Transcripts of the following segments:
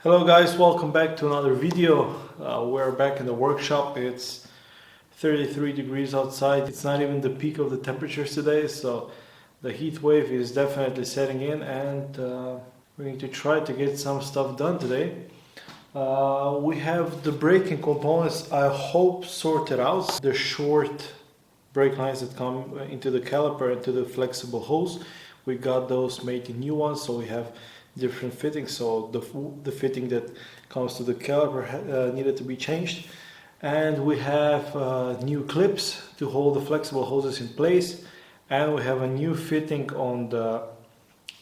Hello guys, welcome back to another video. We're back in the workshop. It's 33 degrees outside. It's not even the peak of the temperatures today, so the heat wave is definitely setting in, and we need to try to get some stuff done today. We have the braking components, I hope, sorted out. The short brake lines that come into the caliper and to the flexible hose, we got those made in new ones, so we have different fittings. So the fitting that comes to the caliper needed to be changed, and we have new clips to hold the flexible hoses in place, and we have a new fitting on the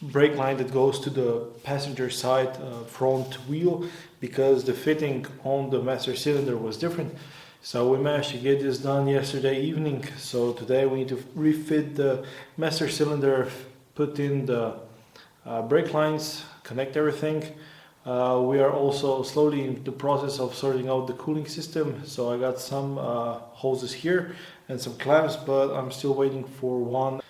brake line that goes to the passenger side front wheel, because the fitting on the master cylinder was different. So we managed to get this done yesterday evening. So today we need to refit the master cylinder, put in the brake lines, connect everything. We are also slowly in the process of sorting out the cooling system. So I got some hoses here and some clamps, but I'm still waiting for one.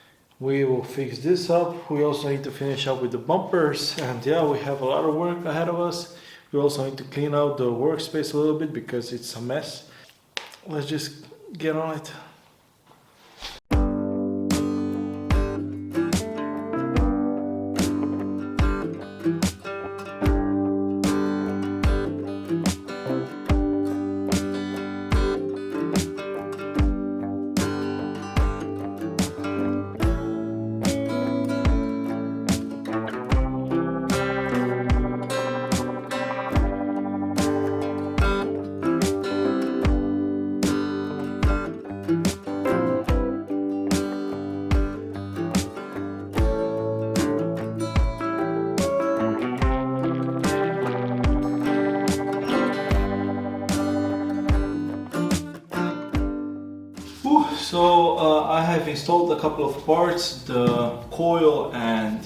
We will fix this up. We also need to finish up with the bumpers, and yeah, we have a lot of work ahead of us. We also need to clean out the workspace a little bit because it's a mess. Let's just get on it. So I have installed a couple of parts, the coil and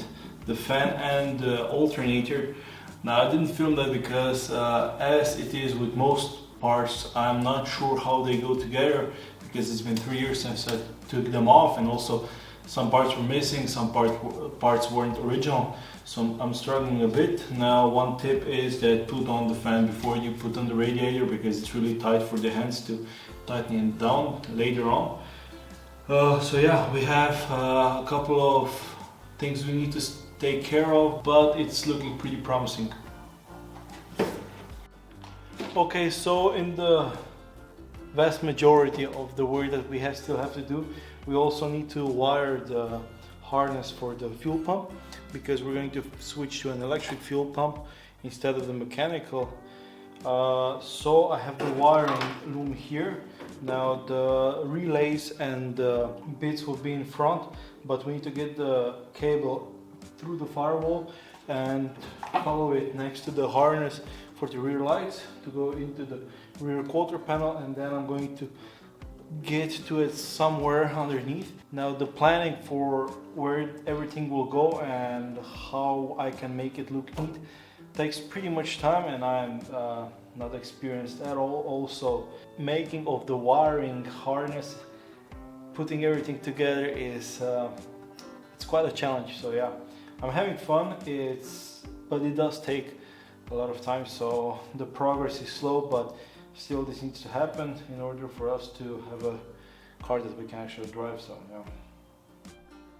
the fan and the alternator. Now I didn't film that because as it is with most parts, I'm not sure how they go together, because it's been 3 years since I took them off, and also some parts were missing, some parts weren't original, so I'm struggling a bit. Now one tip is that put on the fan before you put on the radiator, because it's really tight for the hands to tighten it down later on. So yeah, we have a couple of things we need to take care of, but it's looking pretty promising. Okay, so in the vast majority of the work that we still have to do, we also need to wire the harness for the fuel pump, because we're going to switch to an electric fuel pump instead of the mechanical. So I have the wiring loom here. Now the relays and the bits will be in front, but we need to get the cable through the firewall and follow it next to the harness for the rear lights to go into the rear quarter panel, and then I'm going to get to it somewhere underneath. Now the planning for where everything will go and how I can make it look neat takes pretty much time, and I'm not experienced at all. Also, making of the wiring harness, putting everything together is it's quite a challenge. So yeah, I'm having fun. But it does take a lot of time, so the progress is slow, but still this needs to happen in order for us to have a car that we can actually drive. So yeah.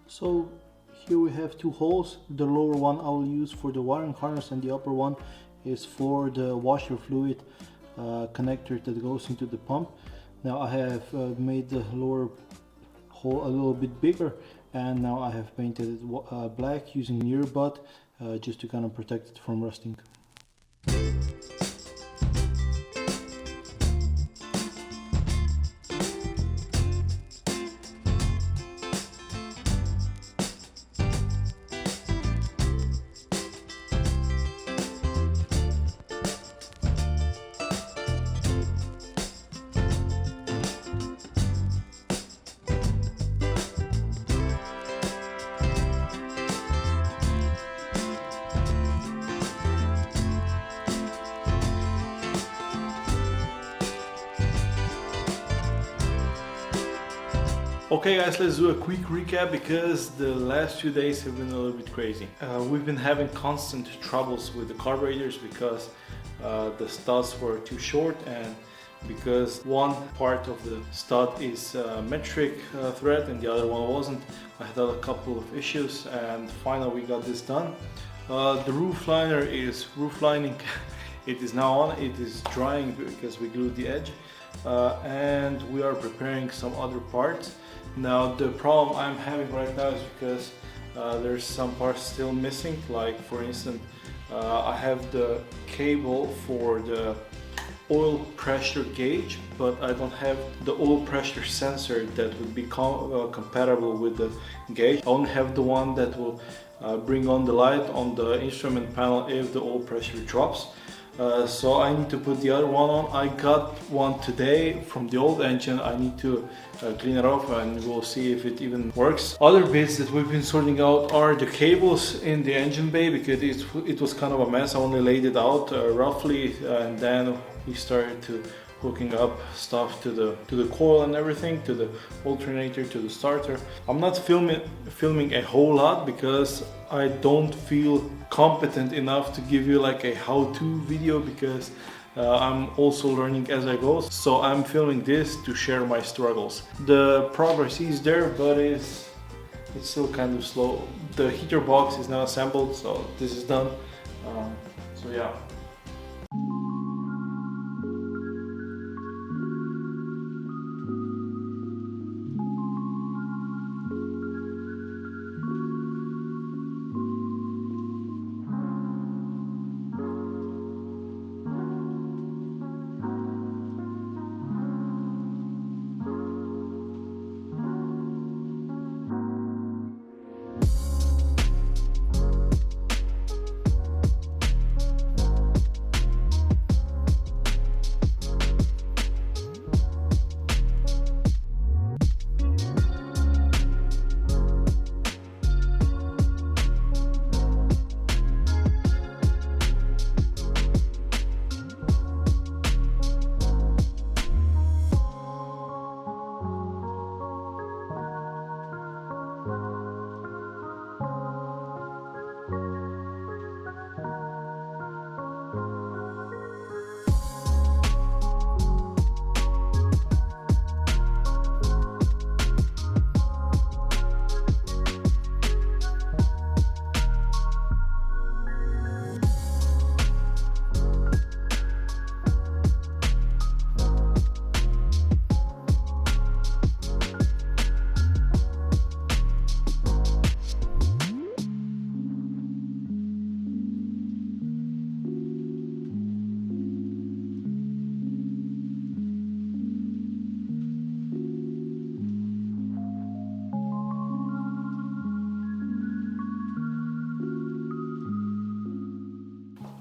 So here we have two holes. The lower one I will use for the wiring harness, and the upper one is for the washer fluid connector that goes into the pump. Now I have made the lower hole a little bit bigger, and now I have painted it black using near butt just to kind of protect it from rusting. Okay guys, let's do a quick recap because the last few days have been a little bit crazy. We've been having constant troubles with the carburetors because the studs were too short, and because one part of the stud is metric thread and the other one wasn't. I had a couple of issues and finally we got this done. The roof liner is roof lining. It is now on, it is drying because we glued the edge, and we are preparing some other parts. Now the problem I'm having right now is because there's some parts still missing, like for instance I have the cable for the oil pressure gauge, but I don't have the oil pressure sensor that would be compatible with the gauge. I only have the one that will bring on the light on the instrument panel if the oil pressure drops. So I need to put the other one on. I got one today from the old engine. I need to clean it off and we'll see if it even works. Other bits that we've been sorting out are the cables in the engine bay, because it was kind of a mess. I only laid it out roughly, and then we started to hooking up stuff to the coil and everything, to the alternator, to the starter. I'm not filming a whole lot because I don't feel competent enough to give you like a how-to video, because I'm also learning as I go. So I'm filming this to share my struggles. The progress is there, but it's still kind of slow. The heater box is now assembled, so this is done. So yeah.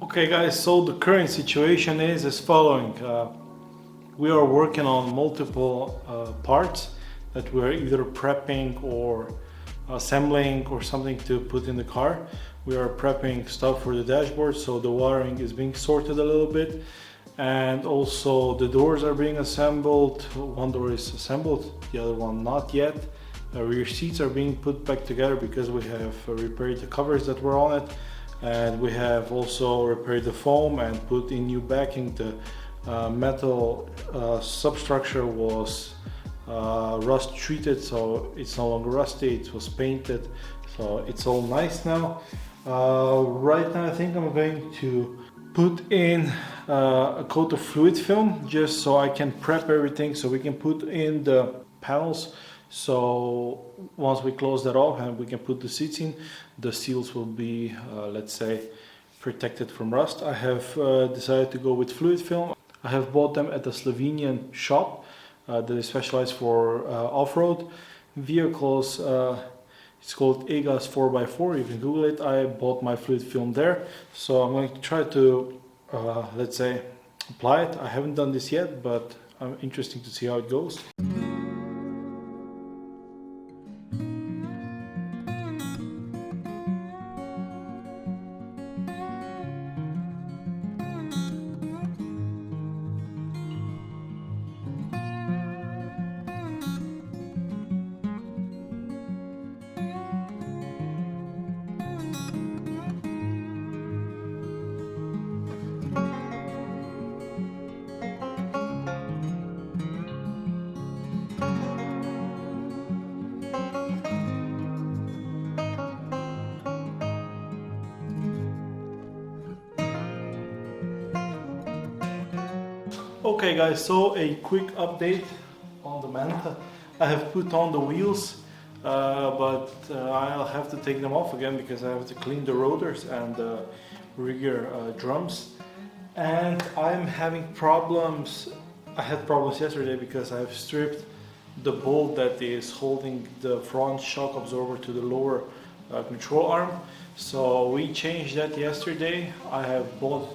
Okay guys, so the current situation is as following. We are working on multiple parts that we're either prepping or assembling or something to put in the car. We are prepping stuff for the dashboard, so the wiring is being sorted a little bit, and also the doors are being assembled. One door is assembled, the other one not yet. Rear seats are being put back together because we have repaired the covers that were on it, and we have also repaired the foam and put in new backing. The metal substructure was rust treated, so it's no longer rusty. It was painted, so it's all nice now. Right now I think I'm going to put in a coat of fluid film just so I can prep everything so we can put in the panels. So once we close that off and we can put the seats in, the seals will be let's say protected from rust. I have decided to go with fluid film. I have bought them at a Slovenian shop that is specialized for off-road vehicles. It's called EGAS 4x4, you can Google it. I bought my fluid film there, so I'm going to try to let's say apply it. I haven't done this yet, but I'm interested to see how it goes. Okay guys, so a quick update on the Manta. I have put on the wheels, but I'll have to take them off again because I have to clean the rotors and the rear drums. And I'm having problems. I had problems yesterday because I've stripped the bolt that is holding the front shock absorber to the lower control arm. So we changed that yesterday. I have bought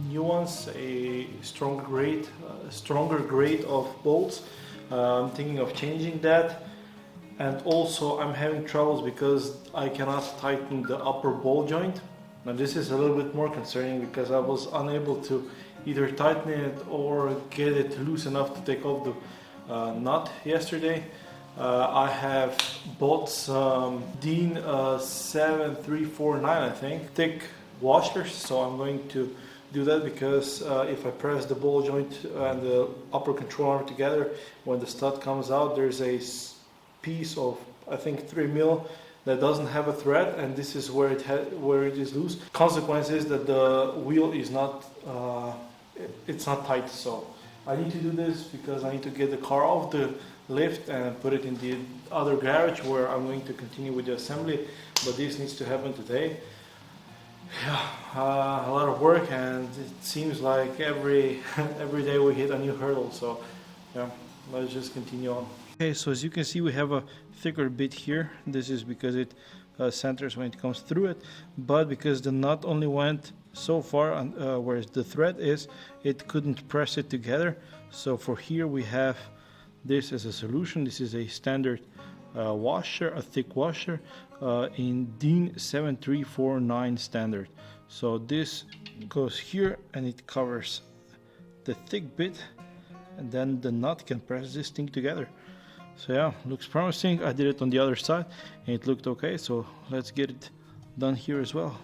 new ones, a stronger grade of bolts. I'm thinking of changing that. And also I'm having troubles because I cannot tighten the upper ball joint. Now this is a little bit more concerning because I was unable to either tighten it or get it loose enough to take off the nut yesterday. I have bought some DIN 7349, I think, thick washers, so I'm going to do that because if I press the ball joint and the upper control arm together, when the stud comes out, there's a piece of, I think, 3 mil that doesn't have a thread, and this is where it is loose. Consequence is that the wheel is not it's not tight. So I need to do this because I need to get the car off the lift and put it in the other garage where I'm going to continue with the assembly, but this needs to happen today. Yeah, a lot of work, and it seems like every day we hit a new hurdle. So yeah, let's just continue on. Okay, so as you can see, we have a thicker bit here. This is because it centers when it comes through it, but because the nut only went so far on where the thread is, it couldn't press it together. So for here we have this as a solution. This is a standard washer, a thick washer in DIN 7349 standard. So this goes here and it covers the thick bit, and then the nut can press this thing together. So yeah, looks promising. I did it on the other side and it looked okay, so let's get it done here as well.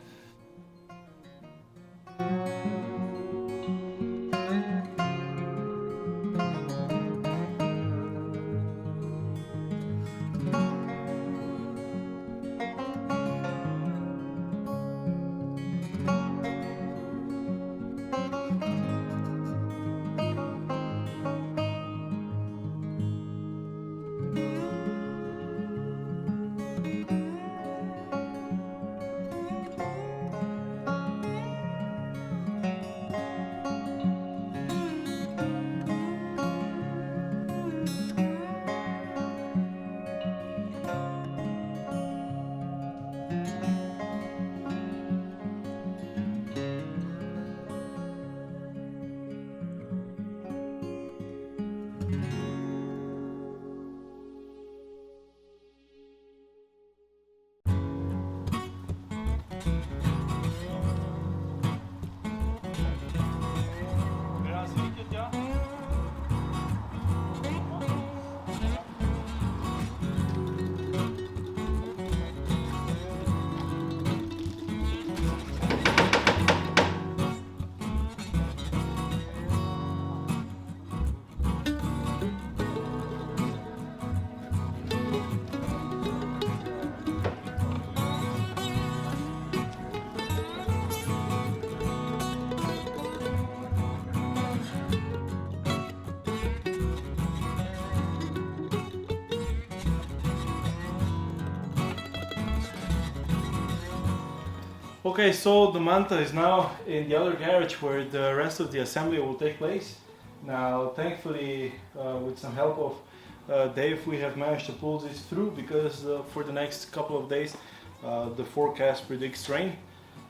Okay, so the Manta is now in the other garage where the rest of the assembly will take place. Now, thankfully, with some help of Dave, we have managed to pull this through because for the next couple of days, the forecast predicts rain.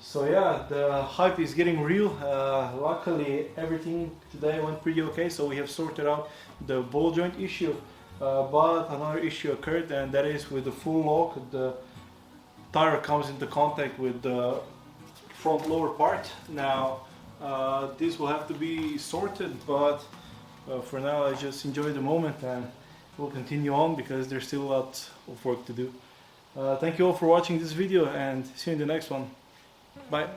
So yeah, the hype is getting real. Luckily, everything today went pretty okay, so we have sorted out the ball joint issue. But another issue occurred, and that is with the full lock, the tire comes into contact with the front lower part. Now this will have to be sorted, but for now I just enjoy the moment and we'll continue on because there's still a lot of work to do. Thank you all for watching this video and see you in the next one. Bye.